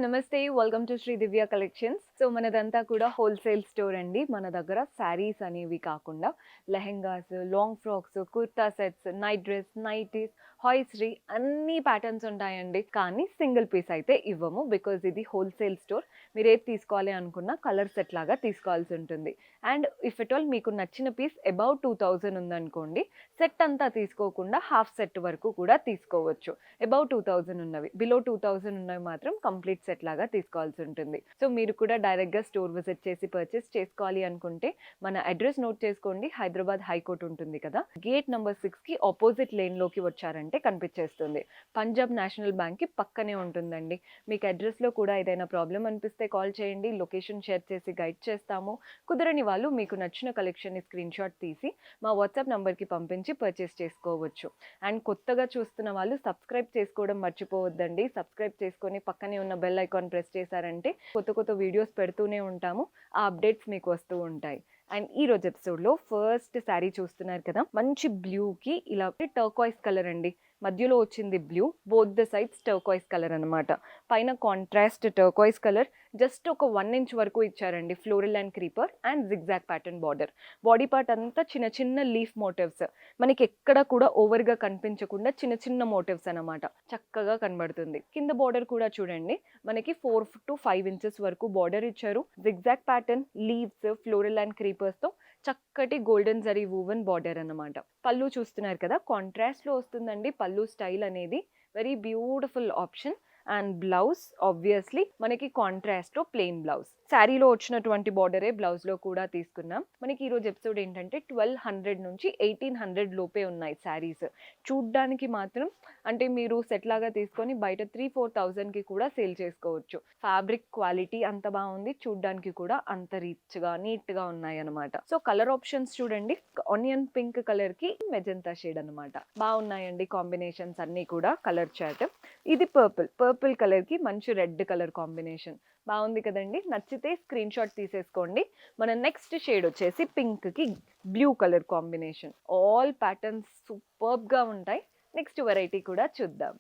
నమస్తే. Welcome to Sri Divya collections. So మనదంతా కూడా హోల్‌సేల్ స్టోర్ అండి. మన దగ్గర శారీస్ అనేవి కాకుండా lehengas, long frocks, kurta sets, night dress, nighties, హాయిస్ట్రీ అన్ని ప్యాటర్న్స్ ఉంటాయండి. కానీ సింగిల్ పీస్ అయితే ఇవ్వము. బికాజ్ ఇది హోల్‌సేల్ స్టోర్. మీరు ఏది తీసుకోవాలి అనుకున్నా కలర్ సెట్ లాగా తీసుకోవాల్సి ఉంటుంది. అండ్ ఇఫ్ ఎట్ ఆల్ మీకు నచ్చిన పీస్ అబౌవ్ 2000 ఉందనుకోండి, సెట్ అంతా తీసుకోకుండా హాఫ్ సెట్ వరకు కూడా తీసుకోవచ్చు. అబౌవ్ 2000 ఉన్నవి, బిలో 2000 ఉన్నవి మాత్రం కంప్లీట్ సెట్ లాగా తీసుకోవాల్సి ఉంటుంది. సో మీరు కూడా డైరెక్ట్‌గా స్టోర్ విజిట్ చేసి పర్చేస్ చేసుకోవాలి అనుకుంటే మన అడ్రస్ నోట్ చేసుకోండి. హైదరాబాద్ హైకోర్ట్ ఉంటుంది కదా, గేట్ నంబర్ 6కి ఆపోజిట్ లేన్‌లోకి వచ్చారంటే కనిపించేస్తుంది. పంజాబ్ నేషనల్ బ్యాంక్‌కి పక్కనే ఉంటుందండి. మీకు అడ్రస్‌లో కూడా ఏదైనా ప్రాబ్లమ్ అనిపిస్తే కాల్ చేయండి. లొకేషన్ షేర్ చేసి గైడ్ చేస్తాము. కుదరని వాళ్ళు మీకు నచ్చిన కలెక్షన్‌ని స్క్రీన్‌షాట్ తీసి మా వాట్సాప్ నంబర్‌కి పంపించి పర్చేస్ చేసుకోవచ్చు. అండ్ కొత్తగా చూస్తున్న వాళ్ళు సబ్స్క్రైబ్ చేసుకోవడం మర్చిపోవద్దండి. సబ్స్క్రైబ్ చేసుకొని పక్కనే ఉన్న బెల్ ఐకాన్ ప్రెస్ చేశారంటే కొత్త కొత్త వీడియోస్ పెడుతూనే ఉంటాము. ఆ అప్డేట్స్ మీకు వస్తూ ఉంటాయి. అండ్ ఈ రోజు ఎపిసోడ్లో ఫస్ట్ శారీ చూస్తున్నారు కదా, మంచి బ్లూకి ఇలా టర్కాయిస్ కలర్ అండి. మధ్యలో వచ్చింది blue, both the sides turquoise colour అనమాట. పైన కాంట్రాస్ట్ టర్కాయిస్ కలర్, జస్ట్ ఒక 1 ఇంచ్ వరకు ఇచ్చారండి. Floral and creeper and zigzag pattern border. Body part అంతా చిన్న చిన్న లీఫ్ మోటివ్స్, మనకి ఎక్కడ కూడా ఓవర్గా కనిపించకుండా చిన్న చిన్న మోటివ్స్ అనమాట. చక్కగా కనబడుతుంది. కింద బార్డర్ కూడా చూడండి, మనకి 4 to 5 ఇంచెస్ వరకు బార్డర్ ఇచ్చారు. Zigzag pattern, leaves, floral and క్రీపర్స్తో చక్కటి గోల్డెన్ జరీ వూవెన్ బార్డర్ అన్నమాట. పళ్ళు చూస్తున్నారు కదా, కాంట్రాస్ట్లో వస్తుందండి పళ్ళు స్టైల్ అనేది. Very beautiful option. And blouse obviously మనకి కాంట్రాస్ట్లో ప్లెయిన్ బ్లౌజ్. శారీలో వచ్చినటువంటి బార్డరే బ్లౌజ్లో కూడా తీసుకున్నాం. మనకి ఈరోజు ఎపిసోడ్ ఏంటంటే 1200 నుంచి 1800 లోపే ఉన్నాయి శారీస్. చూడ్డానికి మాత్రం అంటే మీరు సెట్ లాగా తీసుకొని బయట 3-4,000కి కూడా సేల్ చేసుకోవచ్చు. ఫ్యాబ్రిక్ క్వాలిటీ అంత బాగుంది, చూడ్డానికి కూడా అంత రిచ్గా నీట్గా ఉన్నాయి అనమాట. సో కలర్ ఆప్షన్స్ చూడండి, ఆనియన్ పింక్ కలర్కి మెజంతా షేడ్ అనమాట. బాగున్నాయండి కాంబినేషన్స్ అన్నీ కూడా. కలర్ చార్ట్ ఇది పర్పుల్ కలర్కి మంచి రెడ్ కలర్ కాంబినేషన్. బాగుంది కదండి. నచ్చితే స్క్రీన్ షాట్ తీసేసుకోండి. మన నెక్స్ట్ షేడ్ వచ్చేసి పింక్కి blue colour combination. All patterns సూపర్బ్గా ఉంటాయి. నెక్స్ట్ వెరైటీ కూడా చూద్దాం.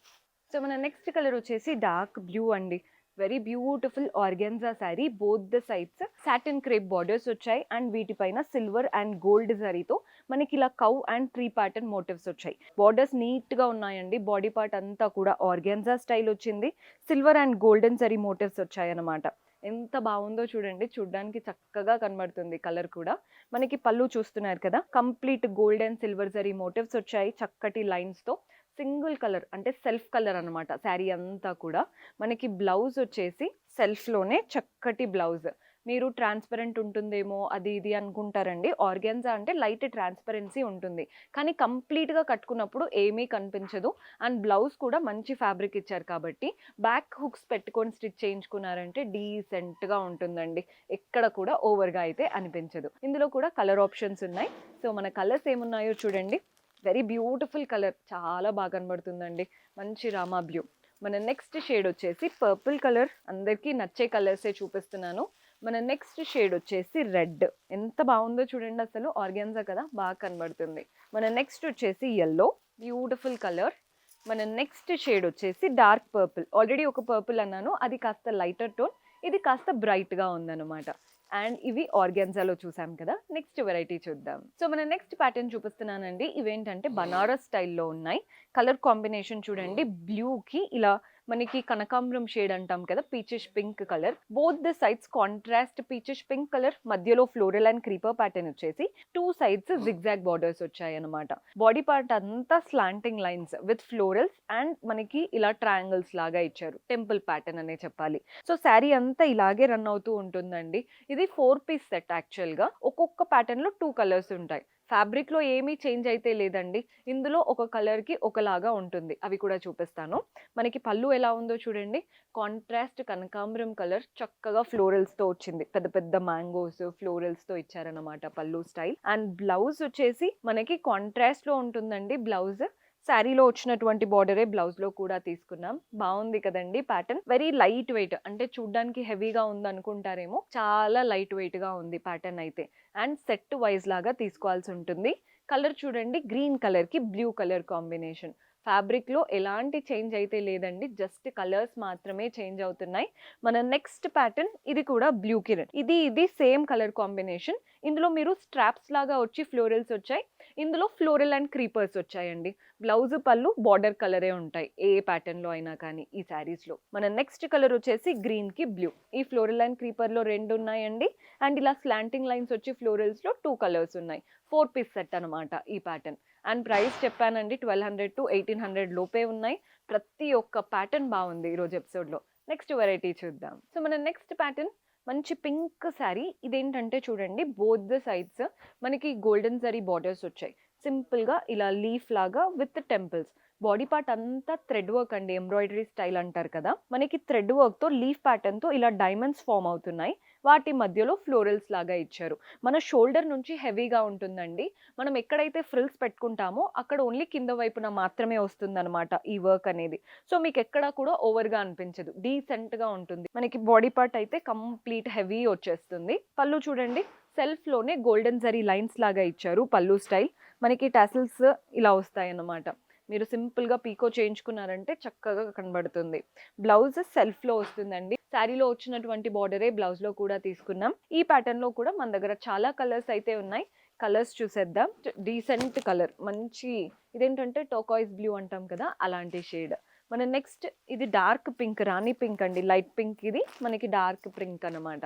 సో మన నెక్స్ట్ కలర్ వచ్చేసి డార్క్ బ్లూ అండి. Very beautiful organza sari. Both the sides satin crepe borders వచ్చాయి అండ్ వీటిపైన సిల్వర్ అండ్ గోల్డ్ జరీతో మనకి ఇలా cow and tree pattern motifs వచ్చాయి. బార్డర్స్ నీట్గా ఉన్నాయండి. బాడీ పార్ట్ అంతా కూడా ఆర్గాన్జా స్టైల్ వచ్చింది. Silver and golden zari motifs వచ్చాయి అన్నమాట. ఎంత బాగుందో చూడండి, చూడ్డానికి చక్కగా కనబడుతుంది. కలర్ కూడా మనకి పళ్ళు చూస్తున్నారు కదా, complete gold and silver zari motifs వచ్చాయి చక్కటి లైన్స్తో. సింగిల్ కలర్ అంటే సెల్ఫ్ కలర్ అనమాట శారీ అంతా కూడా. మనకి బ్లౌజ్ వచ్చేసి సెల్ఫ్లోనే చక్కటి బ్లౌజ్. మీరు ట్రాన్స్పరెంట్ ఉంటుందేమో అది ఇది అనుకుంటారండి. ఆర్గాన్జా అంటే లైట్ ట్రాన్స్పరెన్సీ ఉంటుంది, కానీ కంప్లీట్గా కట్టుకున్నప్పుడు ఏమీ కనిపించదు. అండ్ బ్లౌజ్ కూడా మంచి ఫ్యాబ్రిక్ ఇచ్చారు కాబట్టి బ్యాక్ హుక్స్ పెట్టుకొని స్టిచ్ చేయించుకున్నారంటే డీసెంట్గా ఉంటుందండి. ఎక్కడ కూడా ఓవర్గా అయితే అనిపించదు. ఇందులో కూడా కలర్ ఆప్షన్స్ ఉన్నాయి. సో మన కలర్స్ ఏమున్నాయో చూడండి. వెరీ బ్యూటిఫుల్ కలర్, చాలా బాగా కనబడుతుందండి. మంచి రామా బ్లూ. మన నెక్స్ట్ షేడ్ వచ్చేసి పర్పుల్ కలర్. అందరికీ నచ్చే కలర్సే చూపిస్తున్నాను. మన నెక్స్ట్ షేడ్ వచ్చేసి రెడ్. ఎంత బాగుందో చూడండి, అసలు ఆర్గాన్జా కదా, బాగా కనబడుతుంది. మన నెక్స్ట్ వచ్చేసి ఎల్లో, బ్యూటిఫుల్ కలర్. మన నెక్స్ట్ షేడ్ వచ్చేసి డార్క్ పర్పుల్. ఆల్రెడీ ఒక పర్పుల్ అన్నాను, అది కాస్త లైటర్ టోన్, ఇది కాస్త బ్రైట్గా ఉందన్నమాట. అండ్ ఇవి ఆర్గాన్జాలో చూసాం కదా. నెక్స్ట్ వెరైటీ చూద్దాం. సో మన నెక్స్ట్ ప్యాటర్న్ చూపిస్తున్నానండి. ఇవేంటంటే బనారస్ స్టైల్లో ఉన్నాయి. కలర్ కాంబినేషన్ చూడండి, బ్లూకి ఇలా మనకి కనకాంబరం షేడ్ అంటాం కదా, peachish pink colour. Both the sides contrast peachish pink colour, మధ్యలో ఫ్లోరల్ అండ్ క్రీపర్ ప్యాటర్న్ వచ్చేసి 2 సైడ్స్ జిగ్జాగ్ బార్డర్స్ వచ్చాయి అనమాట. బాడీ పార్ట్ అంతా slanting lines with florals and మనకి ఇలా ట్రయాంగిల్స్ లాగా ఇచ్చారు. టెంపుల్ ప్యాటర్న్ అనే చెప్పాలి. సో శారీ అంతా ఇలాగే రన్ అవుతూ ఉంటుందండి. ఇది 4 పీస్ సెట్. యాక్చువల్గా ఒక్కొక్క ప్యాటర్న్లో 2 కలర్స్ ఉంటాయి. ఫ్యాబ్రిక్లో ఏమీ చేంజ్ అయితే లేదండి. ఇందులో ఒక కలర్కి ఒకలాగా ఉంటుంది, అవి కూడా చూపిస్తాను. మనకి పళ్ళు ఎలా ఉందో చూడండి, కాంట్రాస్ట్ కనకాంబరం కలర్, చక్కగా ఫ్లోరల్స్తో వచ్చింది. పెద్ద పెద్ద మ్యాంగోస్ ఫ్లోరల్స్తో ఇచ్చారనమాట పళ్ళు స్టైల్. అండ్ బ్లౌజ్ వచ్చేసి మనకి కాంట్రాస్ట్లో ఉంటుందండి. బ్లౌజ్ శారీలో వచ్చినటువంటి బార్డరే బ్లౌజ్లో కూడా తీసుకున్నాం. బాగుంది కదండి ప్యాటర్న్. వెరీ లైట్ వెయిట్, అంటే చూడ్డానికి హెవీగా ఉంది అనుకుంటారేమో, చాలా లైట్ వెయిట్గా ఉంది ప్యాటర్న్ అయితే. అండ్ సెట్ వైజ్ లాగా తీసుకోవాల్సి ఉంటుంది. కలర్ చూడండి, గ్రీన్ కలర్కి బ్లూ కలర్ కాంబినేషన్. ఫ్యాబ్రిక్‌లో ఎలాంటి చేంజ్ అయితే లేదండి. జస్ట్ కలర్స్ మాత్రమే చేంజ్ అవుతున్నాయి. మన నెక్స్ట్ ప్యాటర్న్ ఇది కూడా బ్లూ కిరణ్. ఇది సేమ్ కలర్ కాంబినేషన్. ఇందులో మీరు స్ట్రాప్స్ లాగా వచ్చి ఫ్లోరల్స్ వచ్చాయి. ఇందులో ఫ్లోరల్ అండ్ క్రీపర్స్ వచ్చాయండి. బ్లౌజ్, పళ్ళు బార్డర్ కలరే ఉంటాయి. ఏ ప్యాటర్న్‌లో అయినా కానీ ఈ శారీస్‌లో. మన నెక్స్ట్ కలర్ వచ్చేసి గ్రీన్‌కి బ్లూ. ఈ ఫ్లోరల్ అండ్ క్రీపర్‌లో 2 ఉన్నాయండి. అండ్ ఇలా స్లాంటింగ్ లైన్స్ వచ్చి ఫ్లోరల్స్‌లో 2 కలర్స్ ఉన్నాయి. 4 పీస్ సెట్ అనమాట ఈ ప్యాటర్న్. అండ్ ప్రైస్ చెప్పానండి 1200-1800 లోపే ఉన్నాయి. ప్రతి ఒక్క ప్యాటర్న్ బాగుంది ఈరోజు ఎపిసోడ్‌లో. నెక్స్ట్ వెరైటీ చూద్దాం. సో మన నెక్స్ట్ ప్యాటర్న్ మంచి పింక్ శారీ. ఇదేంటంటే చూడండి బోత్ ద సైడ్స్ మనకి గోల్డెన్ జరీ బార్డర్స్ వచ్చాయి. సింపుల్‌గా ఇలా లీఫ్ లాగా విత్ టెంపుల్స్. బాడీ పార్ట్ అంతా థ్రెడ్ వర్క్ అండి. ఎంబ్రాయిడరీ స్టైల్ అంటారు కదా! మనకి థ్రెడ్ వర్క్‌తో లీఫ్ ప్యాటర్న్‌తో ఇలా డైమండ్స్ ఫార్మ్ అవుతున్నాయి. వాటి మధ్యలో ఫ్లోరల్స్ లాగా ఇచ్చారు. మన షోల్డర్ నుంచి హెవీగా ఉంటుందండి. మనం ఎక్కడైతే ఫ్రిల్స్ పెట్టుకుంటామో అక్కడ ఓన్లీ కింద వైపున మాత్రమే వస్తుందనమాట ఈ వర్క్ అనేది. సో మీకెక్కడా కూడా ఓవర్‌గా అనిపించదు. డీసెంట్‌గా ఉంటుంది. మనకి బాడీ పార్ట్ అయితే కంప్లీట్ హెవీ వచ్చేస్తుంది. పళ్ళు చూడండి సెల్ఫ్‌లోనే గోల్డెన్ జరీ లైన్స్ లాగా ఇచ్చారు పళ్ళు స్టైల్. మనకి టాసిల్స్ ఇలా వస్తాయన్నమాట. మీరు సింపుల్‌గా పీకో చేయించుకున్నారంటే చక్కగా కనబడుతుంది. బ్లౌజ్ సెల్ఫ్‌లో వస్తుందండి. శారీలో వచ్చినటువంటి బార్డరే బ్లౌజ్‌లో కూడా తీసుకున్నాం. ఈ ప్యాటర్న్‌లో కూడా మన దగ్గర చాలా కలర్స్ అయితే ఉన్నాయి. కలర్స్ చూసేద్దాం. డీసెంట్ కలర్ మంచి ఇదేంటంటే టర్కాయిస్ బ్లూ అంటాం కదా! అలాంటి షేడ్. మన నెక్స్ట్ ఇది డార్క్ పింక్ రాణి పింక్ అండి. లైట్ పింక్ ఇది. మనకి డార్క్ పింక్ అన్నమాట.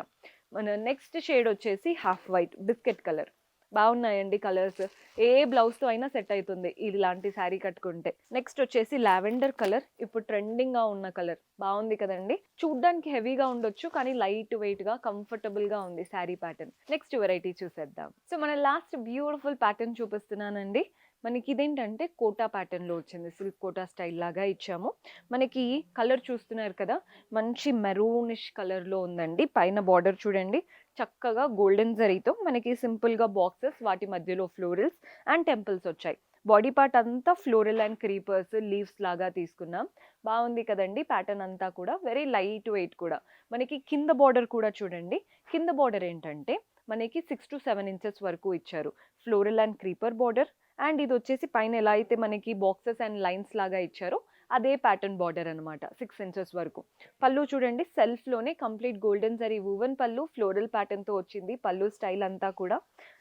మన నెక్స్ట్ షేడ్ వచ్చేసి హాఫ్ వైట్ బిస్కెట్ కలర్. బాగున్నాయండి కలర్స్. ఏ బ్లౌజ్‌తో అయినా సెట్ అయితుంది ఇలాంటి శారీ కట్టుకుంటే. నెక్స్ట్ వచ్చేసి లావెండర్ కలర్. ఇప్పుడు ట్రెండింగ్‌గా ఉన్న కలర్. బాగుంది కదండీ! చూడ్డానికి హెవీగా ఉండొచ్చు. కానీ లైట్ వెయిట్‌గా కంఫర్టబుల్‌గా ఉంది శారీ ప్యాటర్న్. నెక్స్ట్ వెరైటీ చూసేద్దాం. సో మన లాస్ట్ బ్యూటిఫుల్ ప్యాటర్న్ చూపిస్తున్నానండి. మనకి ఇదేంటంటే కోటా ప్యాటర్న్‌లో వచ్చింది. సిల్క్ కోటా స్టైల్ లాగా ఇచ్చాము. మనకి కలర్ చూస్తున్నారు కదా! మంచి మెరూనిష్ కలర్‌లో ఉందండి. పైన బార్డర్ చూడండి. చక్కగా గోల్డెన్ జరీతో మనకి సింపుల్‌గా బాక్సెస్ వాటి మధ్యలో ఫ్లోరల్స్ అండ్ టెంపుల్స్ వచ్చాయి. బాడీ పార్ట్ అంతా ఫ్లోరల్ అండ్ క్రీపర్స్, లీవ్స్ లాగా తీసుకున్నాం. బాగుంది కదండీ! ప్యాటర్న్ అంతా కూడా వెరీ లైట్ వెయిట్ కూడా. మనకి కింద బార్డర్ కూడా చూడండి. కింద బార్డర్ ఏంటంటే మనకి 6-7 ఇంచెస్ వరకు ఇచ్చారు. Floral and creeper border. And ఇది వచ్చేసి పైన ఎలా అయితే మనకి బాక్సెస్ అండ్ లైన్స్ లాగా ఇచ్చారో అదే ప్యాటర్న్ బార్డర్ అనమాట 6 ఇంచెస్ వరకు. పళ్ళు చూడండి సెల్ఫ్‌లోనే కంప్లీట్ గోల్డెన్ జరీ వూవెన్ పళ్ళు ఫ్లోరల్ ప్యాటర్న్‌తో వచ్చింది పళ్ళు స్టైల్ అంతా కూడా.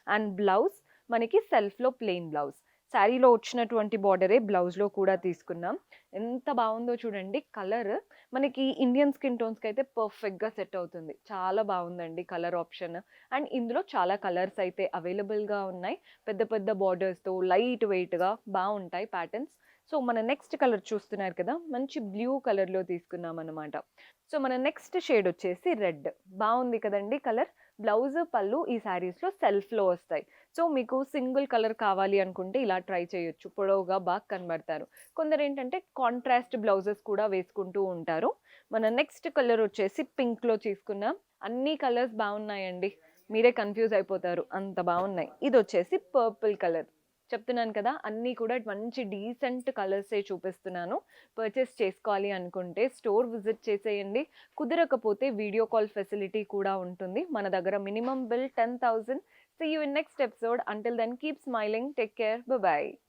అండ్ బ్లౌజ్ మనకి సెల్ఫ్‌లో ప్లెయిన్ బ్లౌజ్. శారీలో వచ్చినటువంటి బార్డరే బ్లౌజ్‌లో కూడా తీసుకున్నాం. ఎంత బాగుందో చూడండి కలర్. మనకి ఇండియన్ స్కిన్ టోన్స్‌కి అయితే పర్ఫెక్ట్‌గా సెట్ అవుతుంది. చాలా బాగుందండి కలర్ ఆప్షన్. అండ్ ఇందులో చాలా కలర్స్ అయితే అవైలబుల్‌గా ఉన్నాయి. పెద్ద పెద్ద బార్డర్స్‌తో లైట్ వెయిట్‌గా బాగుంటాయి ప్యాటర్న్స్. సో మన నెక్స్ట్ కలర్ చూస్తున్నారు కదా! మంచి బ్లూ కలర్‌లో తీసుకున్నామనమాట. సో మన నెక్స్ట్ షేడ్ వచ్చేసి రెడ్. బాగుంది కదండీ కలర్. బ్లౌజ్, పళ్ళు ఈ శారీస్‌లో సెల్ఫ్‌లో వస్తాయి. సో మీకు సింగిల్ కలర్ కావాలి అనుకుంటే ఇలా ట్రై చేయొచ్చు. పొడవుగా బాగా కనబడతారు. కొందరేంటంటే కాంట్రాస్ట్ బ్లౌజెస్ కూడా వేసుకుంటూ ఉంటారు. మన నెక్స్ట్ కలర్ వచ్చేసి పింక్‌లో తీసుకున్నాం. అన్ని కలర్స్ బాగున్నాయండి. మీరే కన్‌ఫ్యూజ్ అయిపోతారు. అంత బాగున్నాయి. ఇదొచ్చేసి పర్పుల్ కలర్. చెప్తున్నాను కదా! అన్నీ కూడా మంచి డీసెంట్ కలర్సే చూపిస్తున్నాను. పర్చేస్ చేసుకోవాలి అనుకుంటే స్టోర్ విజిట్ చేసేయండి. కుదరకపోతే వీడియో కాల్ ఫెసిలిటీ కూడా ఉంటుంది. మన దగ్గర minimum bill 10,000. See you in next episode. Until then keep smiling. Take care. Bye by.